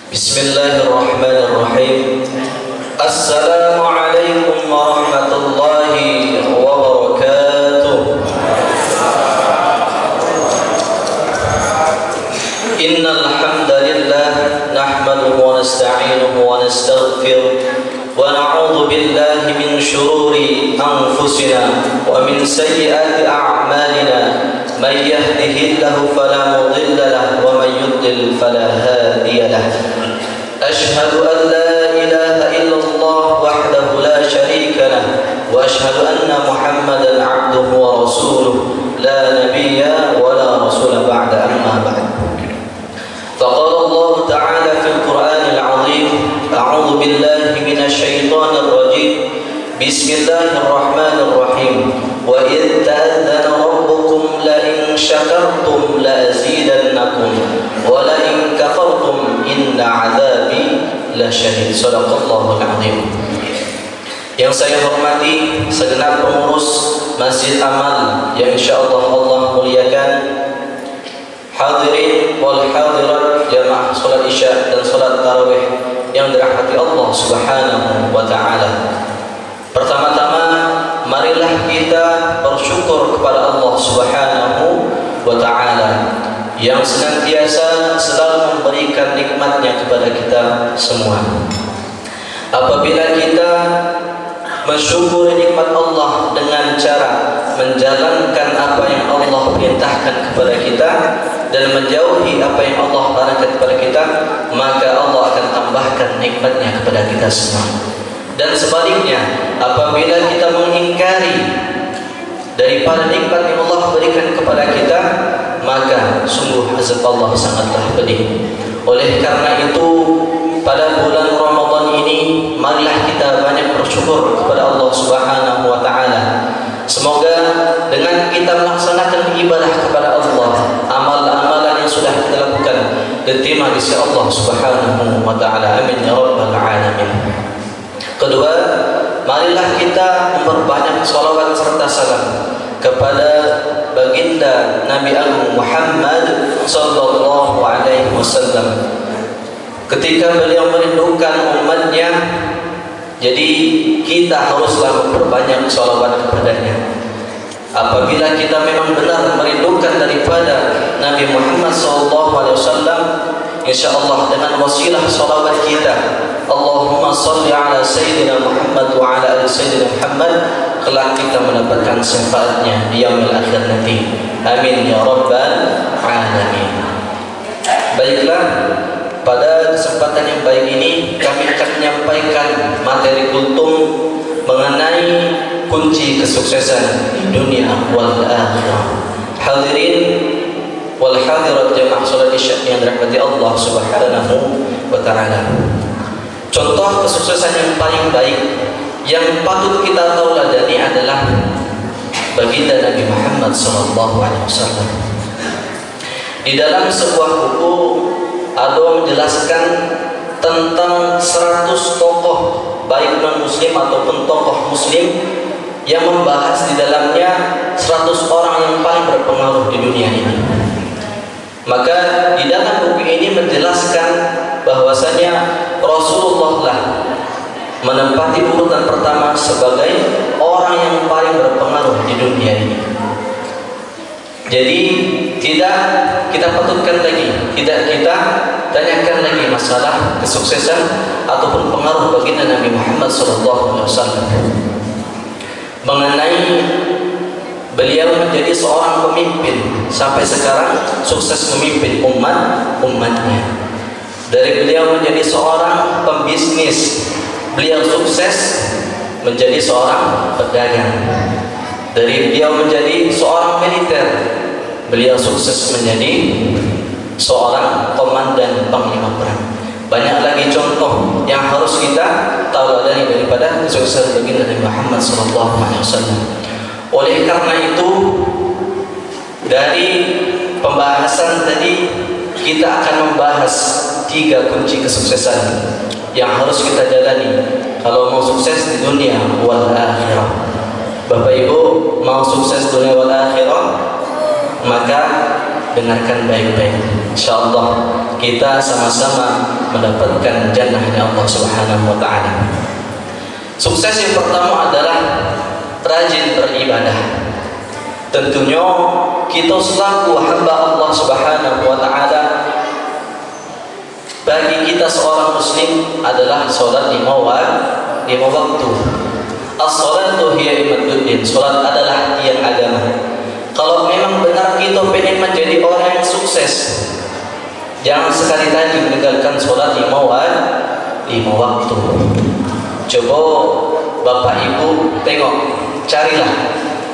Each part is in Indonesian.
Bismillahirrahmanirrahim. Assalamualaikum warahmatullahi wabarakatuh. Innal hamdalillah nahmaduhu wa nasta'inuhu wa nastaghfiruh wa na'udzu billahi min shururi anfusina wa min sayyiati a'malina. من يهده الله فلا مضل له ومن يضلل فلا هادي له أشهد أن لا إله إلا الله وحده لا شريك له وأشهد أن محمدا عبده ورسوله لا نبي ولا رسول بعد أما بعد فقال الله تعالى في القرآن العظيم أعوذ بالله من الشيطان الرجيم بسم الله الرحمن الرحيم وإذ تأذن ربكم لئن شكرتم لأزيدنكم ولئن كفرتم إن عذابي لشديد صدق الله العظيم. Yang saya hormati segenap pengurus Masjid Amal yang insyaallah Allah muliakan, hadirin wal hadirat jamaah salat Isya dan salat tarawih yang dirahmati Allah Subhanahu wa taala. Pertama-tama marilah kita bersyukur kepada Allah Subhanahu wa taala yang senantiasa selalu memberikan nikmatnya kepada kita semua. Apabila kita mensyukuri nikmat Allah dengan cara menjalankan apa yang Allah perintahkan kepada kita dan menjauhi apa yang Allah larangkan kepada kita, maka Allah akan tambahkan nikmatnya kepada kita semua. Dan sebaliknya, apabila kita mengingkari daripada nikmat yang Allah berikan kepada kita, maka sungguh azab Allah sangatlah pedih. Oleh karena itu, pada bulan Ramadan ini, marilah kita banyak bersyukur kepada Allah Subhanahu wa taala. Semoga dengan kita melaksanakan ibadah kepada Allah, amal-amalan yang sudah kita lakukan diterima di sisi Allah Subhanahu wa taala. Amin ya rabbal alamin. Kedua, marilah kita memperbanyak salawat serta salam kepada baginda Nabi Agung Muhammad sallallahu alaihi wasallam. Ketika beliau merindukan umatnya, jadi kita haruslah memperbanyak salawat kepadanya. Apabila kita memang benar merindukan daripada Nabi Muhammad sallallahu alaihi wasallam, insyaallah dengan wasilah salawat kita, Allahumma salli ala Sayyidina Muhammad wa ala ali Sayyidina Muhammad, kelak kita mendapatkan syafaatnya di yaumil akhir nanti. Amin ya rabbal alamin. Baiklah, pada kesempatan yang baik ini kami akan menyampaikan materi kultum mengenai kunci kesuksesan di dunia wal akhirah. Hadirin wal hadirat jamaah salat Isya yang dirahmati Allah Subhanahu wa taala. Contoh kesuksesan yang paling baik yang patut kita tauladani adalah baginda Nabi Muhammad sallallahu alaihi wasallam. Di dalam sebuah buku ada menjelaskan tentang 100 tokoh baik non muslim ataupun tokoh muslim yang membahas di dalamnya 100 orang yang paling berpengaruh di dunia ini. Maka di dalam buku ini menjelaskan bahwasanya Rasulullah lah menempati urutan pertama sebagai orang yang paling berpengaruh di dunia ini. Jadi tidak kita patutkan lagi, tidak kita tanyakan lagi masalah kesuksesan ataupun pengaruh baginda Nabi Muhammad SAW mengenai beliau menjadi seorang pemimpin sampai sekarang sukses memimpin umatnya. Dari beliau menjadi seorang pembisnis, beliau sukses menjadi seorang pedagang. Dari beliau menjadi seorang militer, beliau sukses menjadi seorang komandan panglima perang. Banyak lagi contoh yang harus kita tahu daripada kesuksesan baginda Nabi Muhammad SAW. Oleh karena itu, dari pembahasan tadi kita akan membahas 3 kunci kesuksesan yang harus kita jalani kalau mau sukses di dunia wal akhirah. Bapak Ibu mau sukses dunia wal akhirah, maka dengarkan baik-baik. Insyaallah kita sama-sama mendapatkan jannahnya Allah Subhanahu wa taala. Sukses yang pertama adalah rajin beribadah. Tentunya kita selaku hamba Allah Subhanahu wa taala, bagi kita seorang muslim adalah salat 5 waktu. As-salatu hiya imaduddin. Salat adalah tiang agama. Kalau memang benar kita ingin menjadi orang yang sukses, jangan sekali tadi meninggalkan salat 5 waktu. Coba Bapak Ibu tengok, carilah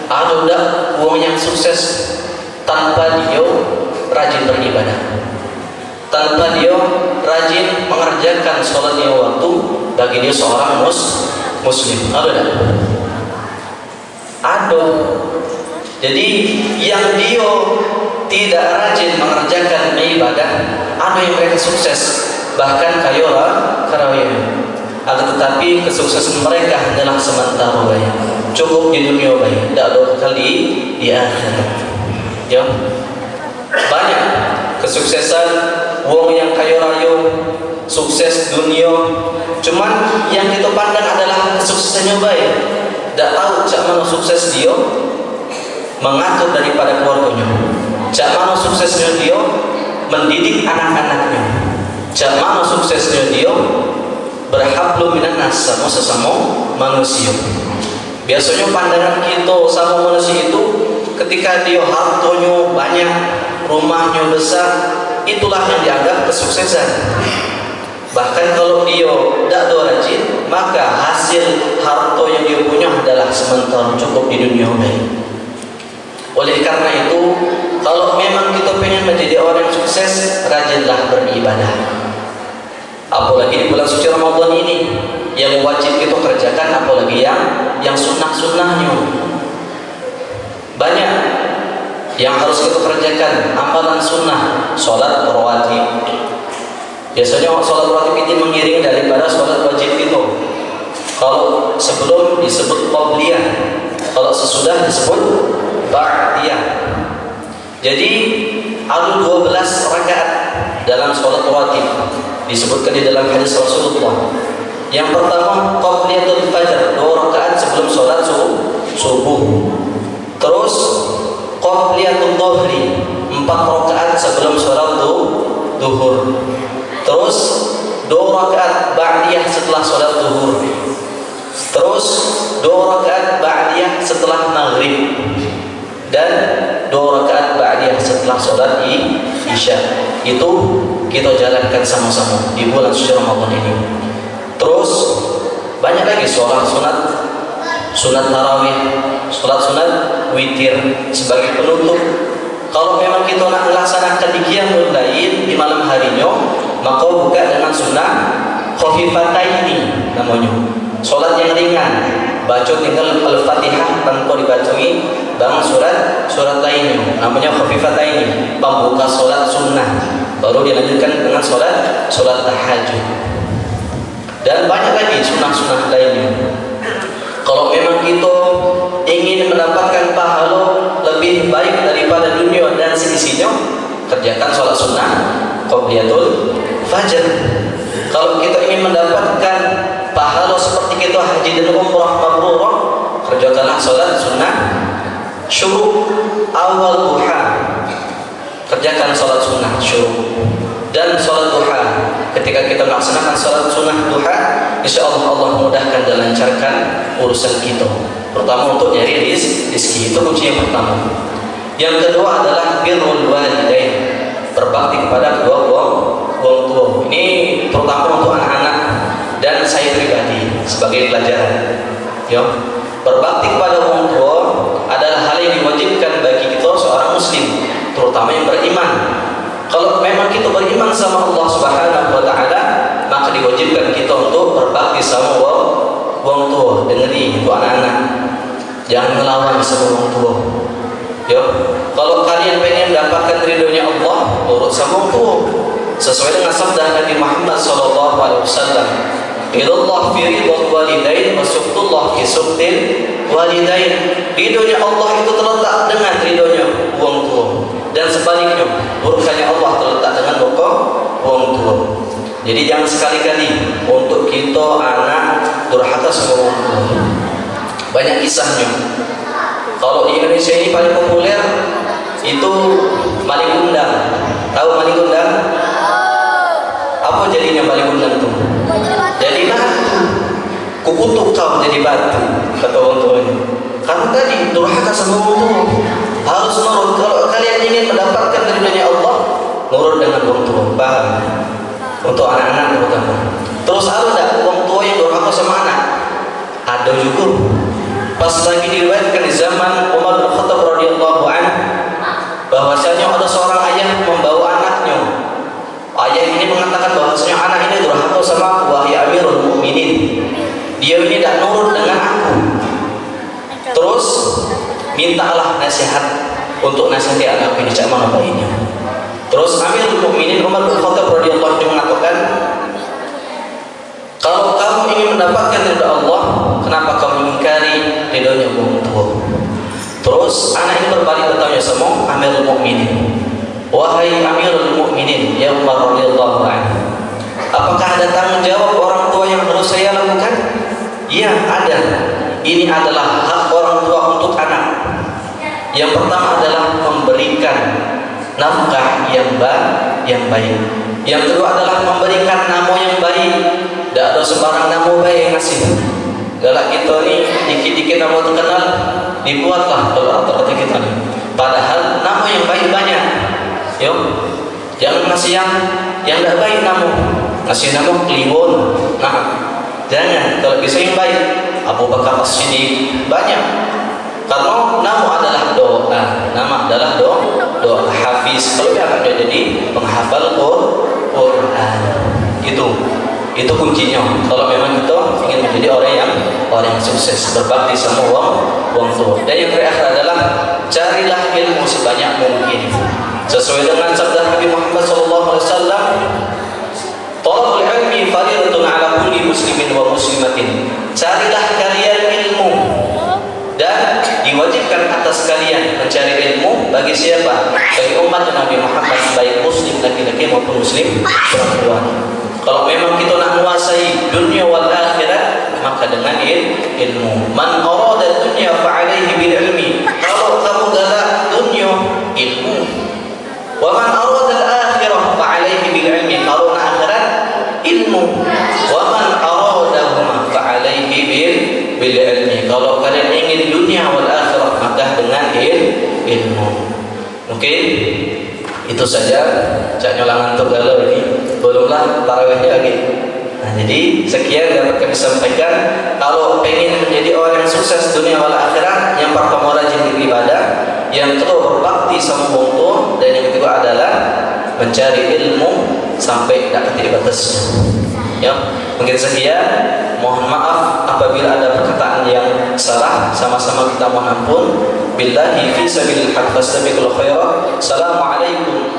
ada udah uang yang sukses tanpa dia rajin beribadah, tanpa dia rajin mengerjakan sholat 5 waktu. Bagi dia seorang muslim ada tak? Ada. Jadi yang dia tidak rajin mengerjakan ibadah, ada yang mereka sukses, bahkan karawih. Akan tetapi kesuksesan mereka hanyalah sementara baik, cukup di dunia baik, tidak ada kali di akhirat. Ya, banyak kesuksesan wong yang kaya raya, sukses dunia, cuman yang kita pandang adalah kesuksesannya baik. Tidak tahu cak mana sukses dia mengatur daripada keluarganya, cak mana suksesnya dia mendidik anak-anaknya, cak mana suksesnya dia berhablu minan nas, sama sesama manusia. Biasanya pandangan kita sama manusia itu ketika dia hartanya banyak, rumahnya besar, itulah yang dianggap kesuksesan. Bahkan kalau dia tidak rajin, maka hasil harta yang dia punya adalah sementara, cukup di dunia ini. Oleh karena itu, kalau memang kita ingin menjadi orang yang sukses, rajinlah beribadah. Apalagi di bulan suci Ramadan ini, yang wajib kita kerjakan, apalagi yang sunnah-sunnahnya. Banyak yang harus kita kerjakan, amalan sunnah, sholat rawatib. Biasanya sholat rawatib itu mengiring daripada sholat wajib itu. Kalau sebelum disebut qabliyah, kalau sesudah disebut ba'diyah. Jadi ada 12 rakaat dalam sholat rawatib, disebutkan di dalam hadis Rasulullah. Yang pertama qabliyatul fajr, 2 rakaat sebelum sholat subuh. Terus qabliyatul dhuhri, 4 rakaat sebelum sholat duhur. Terus 2 rakaat ba'diyah setelah sholat duhur. Terus 2 rakaat ba'diyah setelah maghrib. Dan 2 rakaat ba'diyah setelah sholat isya. Itu kita jalankan sama-sama di bulan suci Ramadan ini. Terus banyak lagi sunat tarawih, sunat witir sebagai penutup. Kalau memang kita nak melaksanakan di qiyamul lail di malam harinya, maka buka dengan sunnah khafifataini namanya. Salat yang ringan, baca tinggal Al-Fatihah tanpa dibacain dengan surat lainnya, namanya khafifataini, pembuka salat sunnah. Baru dilanjutkan dengan salat tahajud. Dan banyak lagi sunnah-sunnah lainnya. Kalau memang kita ingin mendapatkan pahala lebih baik daripada dunia dan seisinya, kerjakan sholat sunnah qabliyatul fajr. Kalau kita ingin mendapatkan pahala seperti kita haji dan umrah mabrurah, kerjakanlah sholat sunnah syuruk awal duha. Kerjakan sholat sunnah syuruk dan sholat duha. Ketika kita melaksanakan sholat sunnah duha, insya Allah mudahkan dan lancarkan urusan kita. Pertama untuk nyari rezeki, itu kunci yang pertama. Yang kedua adalah birrul walidain, berbakti kepada kedua orang tua. Ini terutama untuk anak-anak dan saya pribadi sebagai pelajaran. Ya, berbakti kepada orang tua adalah hal yang diwajibkan bagi kita seorang muslim, terutama yang beriman. Kalau memang kita beriman sama Allah Subhanahu wa taala, maka diwajibkan kita untuk berbakti sama orang tua. Dengeri untuk anak-anak, jangan melawan sama orang tua. Ya, kalau kalian pengen mendapatkan ridhonya Allah, turut sama orang tua. Sesuai dengan sabda Nabi Muhammad sallallahu alaihi wasallam, "Ridullah fi ridhal walidain wa suqtullah fi suqtil walidain." Ridhonya Allah itu terletak dengan ridhonya orang tua. dan sebaliknya murkanya Allah terletak dengan orang tua. Jadi jangan sekali-kali untuk kita anak durhaka sama orang tua. Banyak kisahnya. Kalau di Indonesia ini paling populer itu maling kundang. Tahu maling kundang? Apa jadinya maling kundang itu? Jadi batu. Kukutuk kau jadi batu, kata orang tuanya. Karena tadi durhaka sama orang tua. Harus nurut. Kalau kalian ingin mendapatkan ridhonya Allah, nurut dengan orang tua. Paham? Untuk anak-anak terutama. Terus ada orang tua yang durhaka sama anak? Ada juga. Pas lagi diriwayatkan di zaman Umar bin Khattab radhiyallahu anhu, bahwasanya ada seorang ayah membawa anaknya. Ayah ini mengatakan bahwasanya anak ini durhaka sama aku, wahai Amirul Mukminin. Dia ini tidak nurut dengan aku. Terus mintalah nasihat untuk nasihati anak ini cak mana baiknya. Terus Amirul Mukminin Umar bin Khattab radhiyallahu anhu mengatakan, kalau kamu ingin mendapatkan ridha Allah, kenapa kamu mengingkari ridhonya orang tua? Terus anak ini berbalik bertanya sama Amirul Mukminin, wahai Amirul Mukminin, ya Umar radhiyallahu anhu, apakah ada tanggung jawab orang tua yang harus saya lakukan? Iya, ada. Ini adalah hak orang tua untuk anak. Yang pertama adalah memberikan nafkah yang baik. Yang kedua adalah memberikan nama yang baik. Tidak ada sembarang nama baik yang ngasih. Galak kita ni dikit-dikit nama terkenal dibuatlah kalau rata-rata kita ni. Padahal nama yang baik banyak. Yo, jangan ngasih yang tidak baik nama. Ngasih nama Kliwon. Nah, jangan. Kalau bisa yang baik, Abu Bakar As-Siddiq, banyak. Karena nama adalah doa. Nama adalah doa hafiz. Kalau dia akan jadi penghafal Quran. Itu kuncinya. Kalau memang kita ingin menjadi orang yang sukses, berbakti sama orang tua. Dan yang terakhir adalah carilah ilmu sebanyak mungkin. Sesuai dengan sabda Nabi Muhammad SAW, talabul ilmi fardhatun ala kulli muslimin wa muslimatin. Carilah kalian ilmu dan diwajibkan atas kalian mencari ilmu bagi siapa? Bagi umat Nabi Muhammad, baik muslim laki-laki maupun muslim perempuan. Kalau memang kita nak menguasai dunia wal akhirat, maka dengan ilmu. Man arada dunya fa alaihi bil ilmi. Kalau kamu galak dunia, ilmu. Wa man arada al akhirah fa alaihi bil ilmi. Kalau nak akhirat, ilmu. Wa man aradahuma fa alaihi bil ilmi. Kalau kalian ingin dunia wal akhirah, maka dengan ilmu. Mungkin itu saja. Cak nyolangan untuk galau ini. Belumlah tarawihnya lagi. Nah, jadi sekian dapat kami sampaikan. Kalau pengen menjadi orang yang sukses dunia wal akhirat, yang pertama rajin beribadah, yang kedua berbakti sama orang tua, dan yang kedua adalah mencari ilmu sampai tak ketik batasnya. Ya, mungkin sekian. Mohon maaf apabila ada perkataan yang salah. Sama-sama kita mohon ampun. Billahi fi sabilil haq fastabiqul khairat. Assalamualaikum